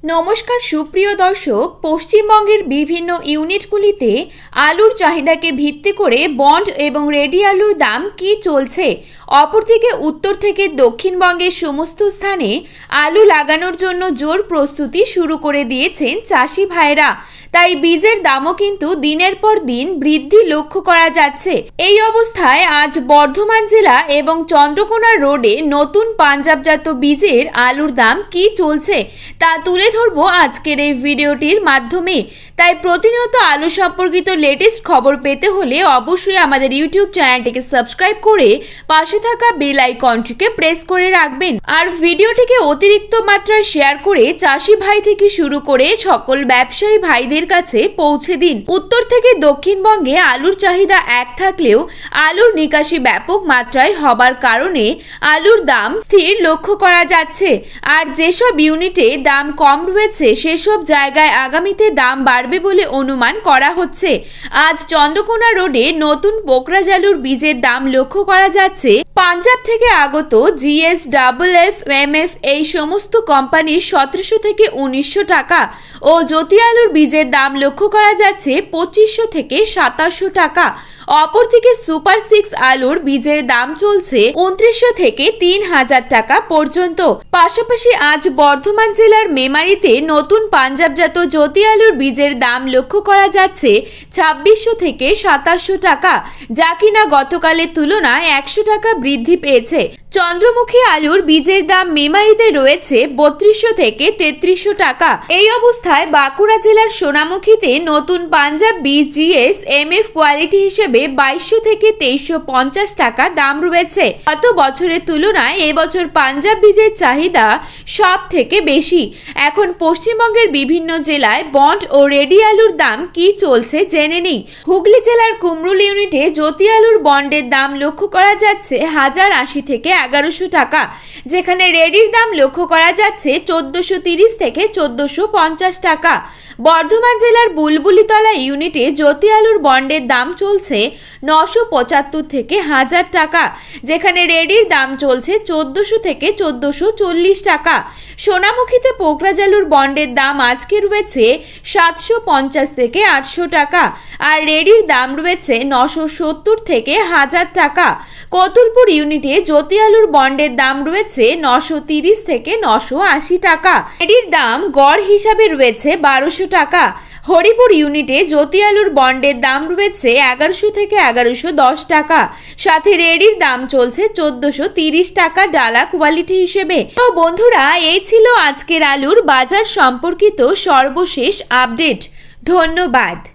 नमस्कार सुप्रिय दर्शक पश्चिमबंगेर विभिन्न यूनिटगुलिते आलुर चाहिदाके भित्ति करे बन्ड एवं रेडी आलुर दाम कि चलछे। अपरदिके उत्तर थेके दक्षिणबंगेर समस्त स्थाने आलू लागानोर जोन्नो जोर प्रस्तुति शुरू करे दिएछेन चाषी भाइरा। ताई बीजेर दामो किन्तु दिनेर पर दिन बृद्धि लक्ष्य करा जाच्छे। एई अवस्थाय आज बर्धमान जिला एवं चंद्रकोना रोडे नतून पांजाबजात बीजेर आलुर दाम कि चलछे ता तुले धरबो आजकेर एई भिडियोटिर माध्यमे। ताई प्रतिनियत आलू सम्पर्कित लेटेस्ट खबर पेते होले अवश्यई आमादेर यूट्यूब चैनलटिके सबस्क्राइब करे पाशे थाका बेल आइकनटिके प्रेस करे राखबेन और भिडियोटिके अतिरिक्त मात्राय शेयर करे चाषी भाई थेके शुरू करे सकल व्यवसायी भाईदेर काछे पौঁছে दिन। उत्तर थेके दक्षिणबंगे आलुर चाहिदा एक थाकलेও आलुर निकाशी व्यापक मात्राय हবার कारणे आलुर दाम स्थिर लक्ष्य करा जाच्छे। আর যেসব ইউনিটে দাম কম রয়েছে সেসব জায়গায় আগামীতে দাম বাড়বে বলে অনুমান করা হচ্ছে। আজ চন্দ্রকোনা রোডে নতুন পোকরাজ আলুর বীজের দাম লক্ষ্য করা যাচ্ছে পাঞ্জাব থেকে আগত GSFF MF এই সমস্ত কোম্পানির 1700 থেকে 1900 টাকা ও জ্যোতি আলুর বীজের দাম লক্ষ্য করা যাচ্ছে 2500 থেকে 2700 টাকা। অপরদিকে সুপার 6 আলুর বীজের দাম চলছে 2900 থেকে 3000 টাকা পর্যন্ত। পাশাপাশি আজ বর্ধমান জেলার মেমারিতে নতুন পাঞ্জাবজাত জ্যোতি আলুর বীজের দাম লক্ষ্য করা যাচ্ছে 2600 থেকে 2700 টাকা, যা কিনা গতকালের তুলনায় 100 টাকা বৃদ্ধি পেয়েছে। চন্দ্রমুখী আলুর বীজের দাম মেমারিতে রয়েছে 3200 থেকে 3300 টাকা। এই অবস্থায় বাঁকুড়া জেলার সোনামুখীতে নতুন পাঞ্জাব বীজ GSMF কোয়ালিটি হিসেবে 2200 থেকে 2350 টাকা দাম রয়েছে। গত বছরের তুলনায় এবছর পাঞ্জাব বীজের চাহিদা সব থেকে বেশি। এখন পশ্চিমবঙ্গের বিভিন্ন জেলায় বন্ড ও রেডি আলুর দাম কি চলছে জেনে নেই। হুগলি জেলার কুমরুল ইউনিটে জ্যোতি আলুর বন্ডের দাম লক্ষ্য করা যাচ্ছে 1080 থেকে 1100 টাকা, যেখানে রেডির দাম লক্ষ্য করা যাচ্ছে 1430 থেকে 1450 টাকা। বর্ধমান জেলার বুলবুলিতলা ইউনিটে জ্যোতি আলুর বন্ডের দাম চলছে 975 থেকে 1000 টাকা, যেখানে রেডির দাম চলছে 1400 থেকে 1440 টাকা। সোনামুখীতে পোকরাজ আলুর বন্ডের দাম আজকে রয়েছে 750 থেকে 800 টাকা আর রেডির দাম রয়েছে 970 থেকে 1000 টাকা। কতুলপুর ইউনিটে জ্যোতি আলুর বন্ডের দাম রয়েছে 930 থেকে 980 টাকা। রেডির দাম গড় হিসাবে রয়েছে 1200 টাকা। হরিপুর ইউনিটে জ্যোতি আলুর বন্ডের দাম রয়েছে 1100 থেকে 1110 টাকা, সাথে রেডির দাম চলছে 1430 টাকা ডালা কোয়ালিটি হিসেবে। তো বন্ধুরা, এই ছিল আজকের আলুর বাজার সম্পর্কিত সর্বশেষ আপডেট। ধন্যবাদ।